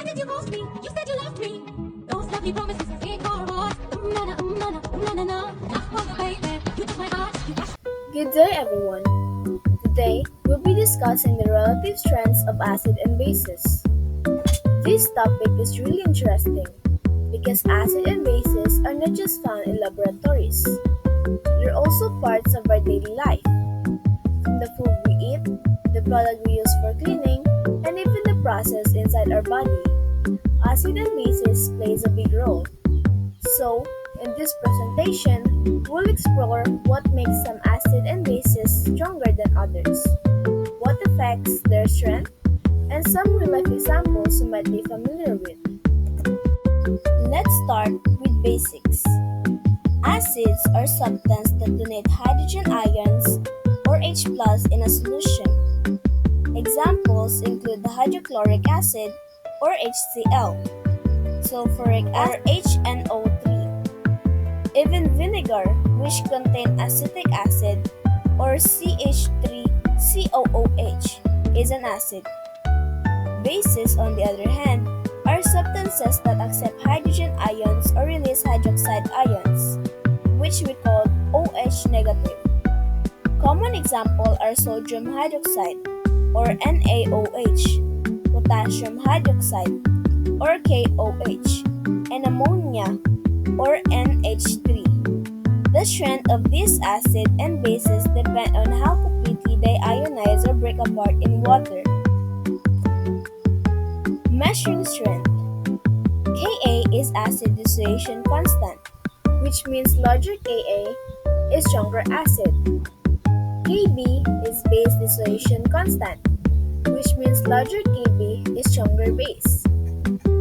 did you ghost me? You said you loved me. Those lovely promises ain't for what? Baby, you took my heart. Good day, everyone. Today, we'll be discussing the relative strengths of acid and bases. This topic is really interesting because acid and bases are not just found in laboratories. They're also parts of our daily life. From the food we eat, the product we use for cleaning, and even the process inside our body. Acid and bases plays a big role. So, in this presentation, we'll explore what makes some acid and bases stronger than others, what affects their strength, and some real-life examples you might be familiar with. Let's start with basics. Acids are substances that donate hydrogen ions or H plus in a solution. Examples include the hydrochloric acid or HCl, sulfuric acid or HNO3, even vinegar, which contains acetic acid or CH3COOH, is an acid. Bases, on the other hand, are substances that accept hydrogen ions or release hydroxide ions, which we call OH negative. Common examples are sodium hydroxide or NaOH, potassium hydroxide or KOH, and ammonia or NH3. The strength of these acids and bases depend on how completely they ionize or break apart in water. Measuring strength. Ka is acid dissociation constant, which means larger Ka is stronger acid. Kb is base dissociation constant, which means larger Kb is stronger base.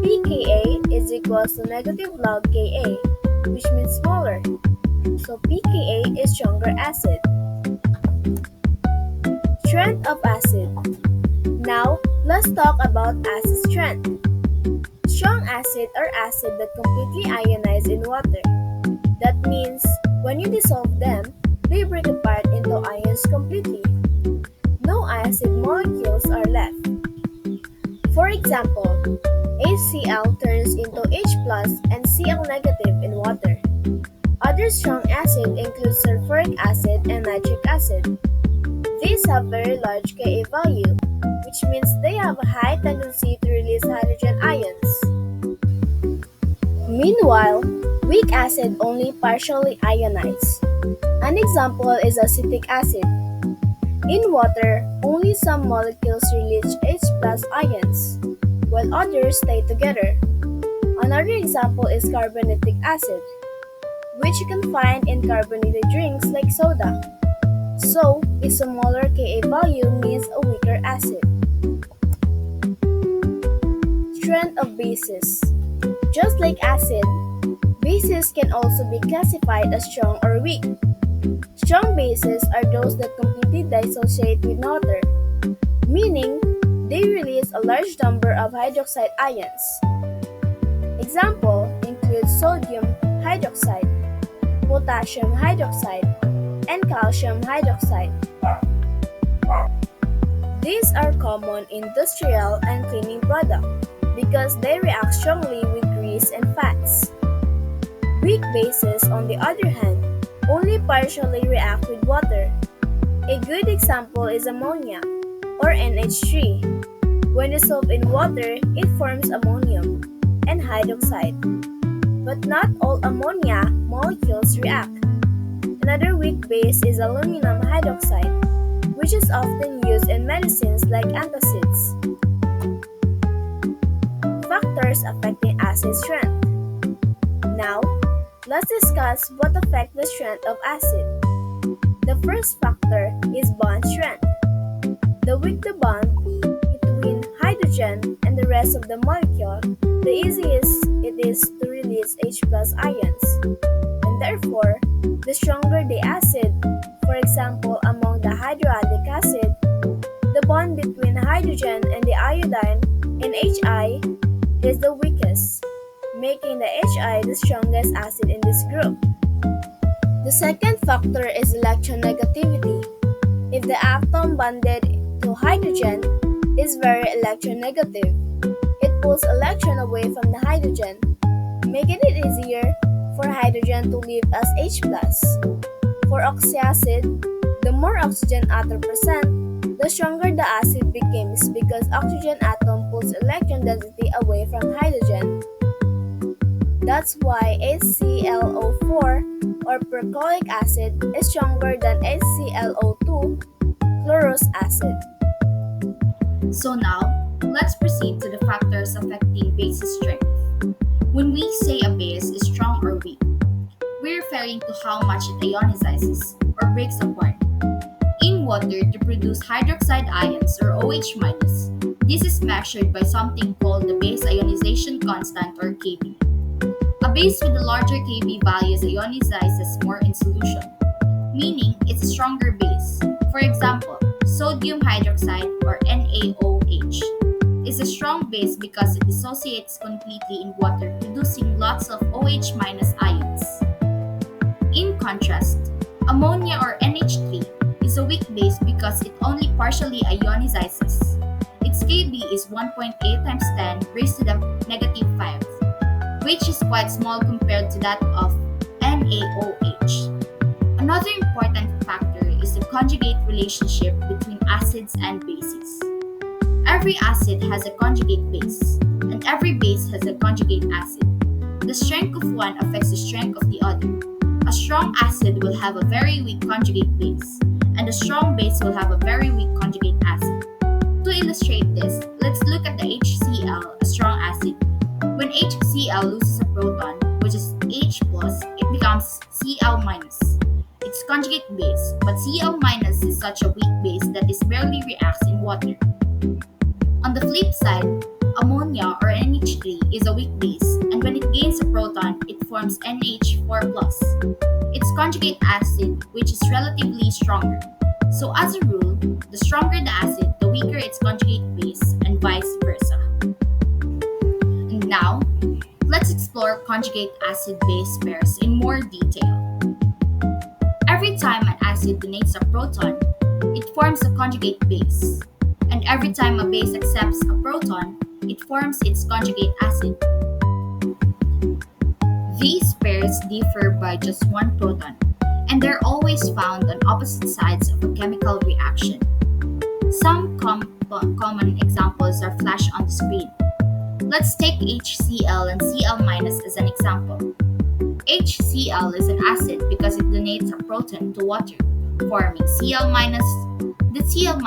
pKa is equals to negative log Ka, which means smaller. So pKa is stronger acid. Strength of acid. Now, let's talk about acid strength. Strong acid are acids that completely ionize in water. That means, when you dissolve them, they break apart into ions completely. No acid molecules are left. For example, HCl turns into H plus and Cl negative in water. Other strong acids include sulfuric acid and nitric acid. These have very large Ka value, which means they have a high tendency to release hydrogen ions. Meanwhile, weak acid only partially ionize. An example is acetic acid. In water, only some molecules release H plus ions, while others stay together. Another example is carbonatic acid, which you can find in carbonated drinks like soda. So, a smaller Ka value means a weaker acid. Strength of bases. Just like acid, bases can also be classified as strong or weak. Strong bases are those that completely dissociate with water, meaning they release a large number of hydroxide ions. Example include sodium hydroxide, potassium hydroxide, and calcium hydroxide. These are common in industrial and cleaning products because they react strongly with grease and fats. Weak bases, on the other hand, only partially react with water. A good example is ammonia, or NH3. When dissolved in water, it forms ammonium and hydroxide. But not all ammonia molecules react. Another weak base is aluminum hydroxide, which is often used in medicines like antacids. Factors affecting acid strength. Now, let's discuss what affects the strength of acid. The first factor is bond strength. The weaker the bond between hydrogen and the rest of the molecule, the easiest it is to release H plus ions. And therefore, the stronger the acid, for example among the hydroiodic acid, the bond between hydrogen and the iodine in Hi is the weakest, making the Hi the strongest acid in this group. The second factor is electronegativity. If the atom bonded to hydrogen is very electronegative, It pulls electron away from the hydrogen, making it easier for hydrogen to leave as H+. For oxyacid, the more oxygen atom present, the stronger the acid becomes because oxygen atom pulls electron density away from hydrogen. That's why HClO4 or perchloric acid is stronger than HClO2 chlorous acid. So now, let's proceed to the factors affecting base strength. When we say a base is strong or weak, we're referring to how much it ionizes or breaks apart. In water to produce hydroxide ions or OH-, this is measured by something called the base ionization constant or Kb. A base with a larger Kb values ionizes more in solution, meaning it's a stronger base. For example, sodium hydroxide or NaOH is a strong base because it dissociates completely in water, producing lots of OH- ions. In contrast, ammonia or NH3 is a weak base because it only partially ionizes. Its Kb is 1.8 times 10 raised to the negative 5, which is quite small compared to that of NaOH. Another important factor is the conjugate relationship between acids and bases. Every acid has a conjugate base, and every base has a conjugate acid. The strength of one affects the strength of the other. A strong acid will have a very weak conjugate base, and a strong base will have a very weak conjugate acid. To illustrate this, let's look at the HCl, a strong acid. When HCl loses a proton, which is H+, it becomes Cl-. Its conjugate base, but Cl- is such a weak base that it barely reacts in water. On the flip side, ammonia or NH3 is a weak base, and when it gains a proton, it forms NH4+. Its conjugate acid, which is relatively stronger. So as a rule, the stronger the acid, the weaker its conjugate base, and vice versa. And now, let's explore conjugate acid-base pairs in more detail. Every time an acid donates a proton, it forms a conjugate base. And every time a base accepts a proton, it forms its conjugate acid. These pairs differ by just one proton, and they're always found on opposite sides of a chemical reaction. Some common examples are flashed on the screen. Let's take HCl and Cl- as an example. HCl is an acid because it donates a proton to water, forming Cl-. The Cl-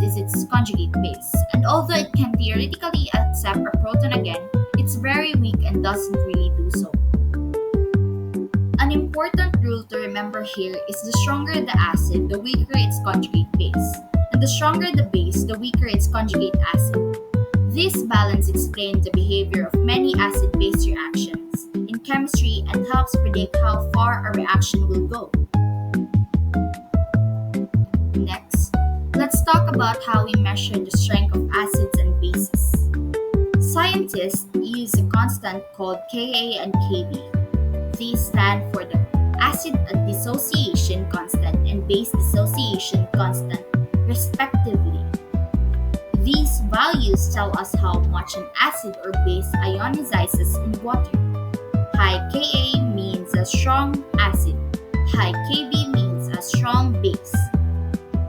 is its conjugate base, and although it can theoretically accept a proton again, it's very weak and doesn't really do so. An important rule to remember here is the stronger the acid, the weaker its conjugate base, and the stronger the base, the weaker its conjugate acid. This balance explains the behavior of many acid-base reactions in chemistry and helps predict how far a reaction will go. Next, let's talk about how we measure the strength of acids and bases. Scientists use a constant called Ka and Kb. These stand for the acid dissociation constant and base dissociation constant, respectively. These values tell us how much an acid or base ionizes in water. High Ka means a strong acid. High Kb means a strong base.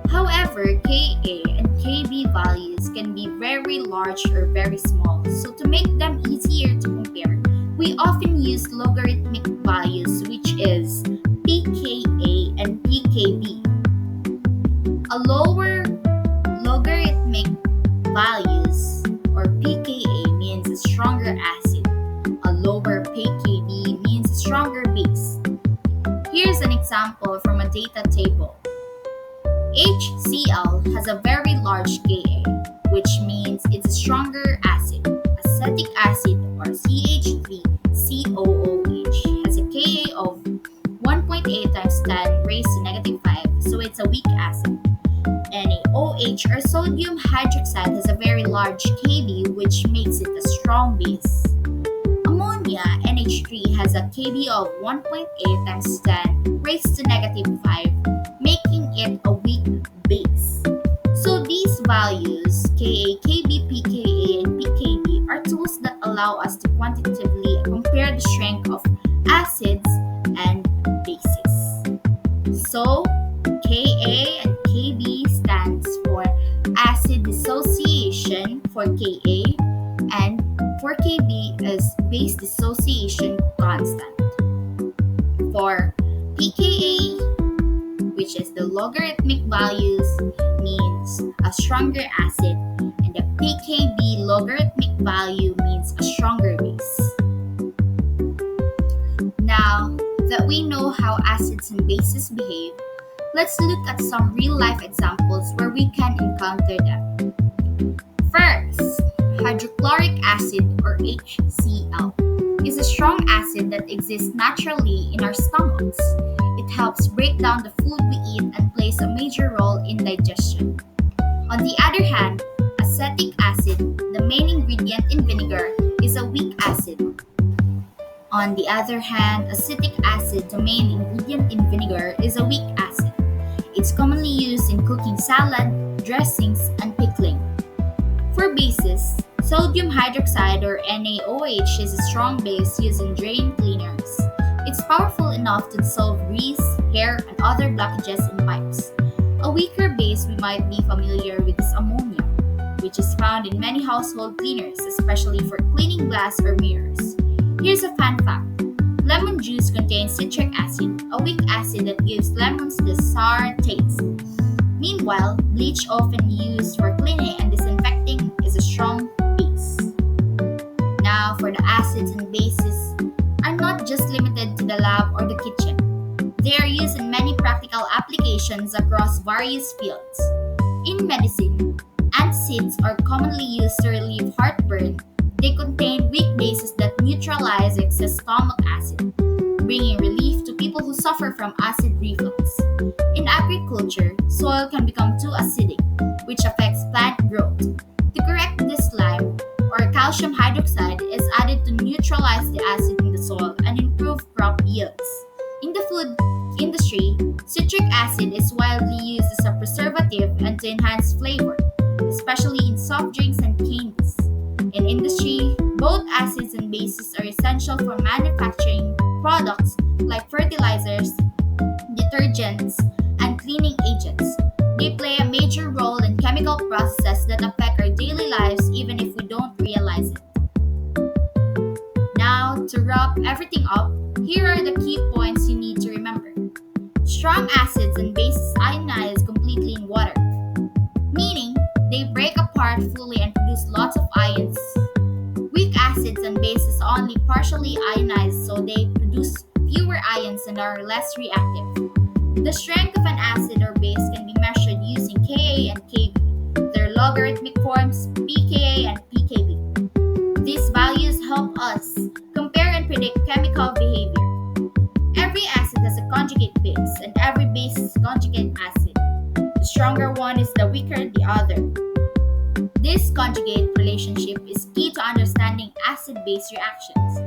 However, Ka and Kb values can be very large or very small, so to make them easier to compare, we often use logarithmic values, which is pKa and pKb. A lower logarithmic values or pKa means a stronger acid. A lower pKb means a stronger base. Here's an example from a data table. HCl has a very large Ka, which means it's a stronger acid. Acetic acid or CH3COOH has a Ka of 1.8 times 10 raised to negative 5, so it's a weak acid. NaOH or sodium hydroxide has a very large Kb, which makes it a strong base. Ammonia, NH3, has a Kb of 1.8 times 10 raised to negative 5, making it a weak base. So these values, Ka, Kb, pKa, and pKb, are to allow us to quantitatively compare the strength of acids and bases. So, Ka and Kb stands for acid dissociation for Ka, and for Kb is base dissociation constant. For pKa, which is the logarithmic values, means a stronger acid, and the pKb logarithmic value means a stronger base. Now that we know how acids and bases behave, let's look at some real-life examples where we can encounter them. First, hydrochloric acid or HCl is a strong acid that exists naturally in our stomachs. It helps break down the food we eat and plays a major role in digestion. On the other hand, acetic acid, the main ingredient in vinegar, is a weak acid. On the other hand, acetic acid, the main ingredient in vinegar, is a weak acid. It's commonly used in cooking salad, dressings, and pickling. For bases, sodium hydroxide or NaOH is a strong base used in drain cleaners. It's powerful enough to dissolve grease, hair, and other blockages in pipes. A weaker base we might be familiar with is ammonia, which is found in many household cleaners, especially for cleaning glass or mirrors. Here's a fun fact. Lemon juice contains citric acid, a weak acid that gives lemons the sour taste. Meanwhile, bleach, often used for cleaning and disinfecting, is a strong base. Now, for the acids and bases, are not just limited to the lab or the kitchen. They are used in many practical applications across various fields. In medicine, antacids are commonly used to relieve heartburn. They contain weak bases that neutralize excess stomach acid, bringing relief to people who suffer from acid reflux. In agriculture, soil can become too acidic, which affects plant growth. To correct this, lime or calcium hydroxide is added to neutralize the acid in the soil and improve crop yields. In the food industry, citric acid is widely used as a preservative and to enhance flavor, especially in soft drinks and candies. In industry, both acids and bases are essential for manufacturing products like fertilizers, detergents, and cleaning agents. They play a major role in chemical processes that affect our daily lives even if we don't realize it. Now, to wrap everything up, here are the key points you need to remember. Strong acids and bases ionize completely in water, meaning they break apart fully and produce lots of ions. Weak acids and bases only partially ionize, so they produce fewer ions and are less reactive. The strength of an acid or base can be measured using Ka and Kb, their logarithmic forms pKa and pKb. These values help us compare and predict chemical behavior. Every acid has a conjugate base, and every base is a conjugate acid. The stronger one is the weaker the other. This conjugate relationship is key to understanding acid-base reactions.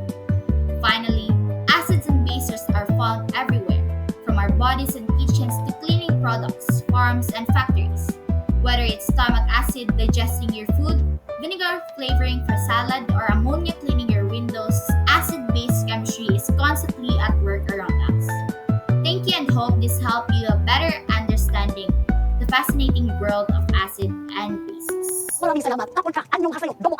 Finally, acids and bases are found everywhere, from our bodies and kitchens to cleaning products, farms, and factories. Whether it's stomach acid digesting your food, vinegar flavoring for salad, or ammonia cleaning your windows, acid-base chemistry is constantly at work around us. Thank you and hope this helped you a better understanding the fascinating world of acid and bases. Maraming salamat. Tapon ka, anyong hasayo, domo